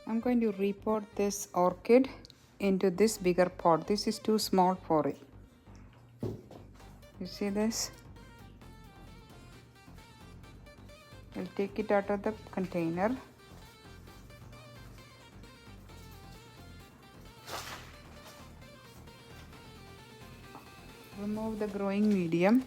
I'm going to repot this orchid into this bigger pot. This is too small for it. You see this? I'll take it out of the container. Remove the growing medium.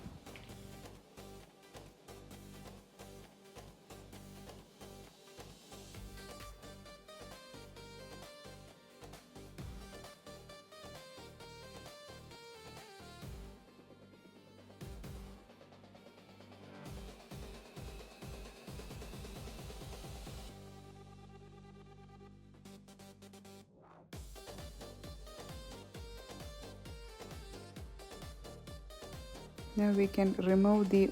Now we can remove the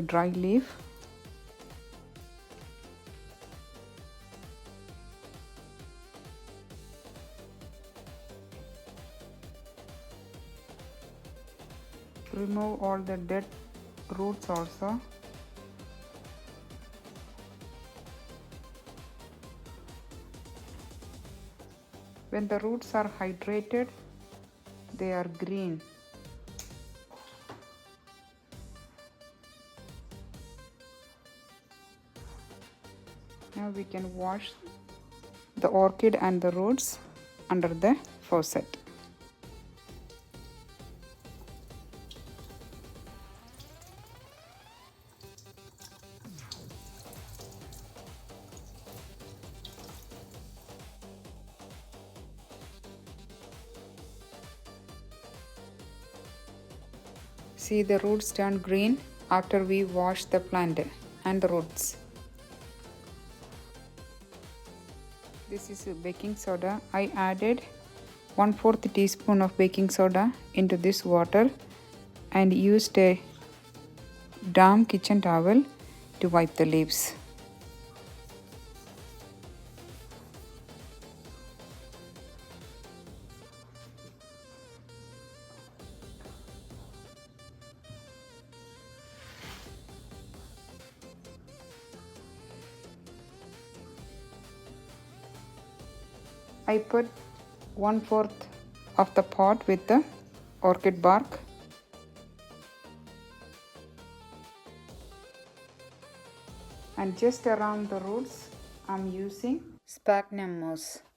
dry leaf. Remove all the dead roots also. When the roots are hydrated, they are green. Now we can wash the orchid and the roots under the faucet. See, the roots turn green after we wash the plant and the roots. This is baking soda. I added 1/4 teaspoon of baking soda into this water and used a damp kitchen towel to wipe the leaves. I put 1/4 of the pot with the orchid bark. And just around the roots, I'm using sphagnum moss.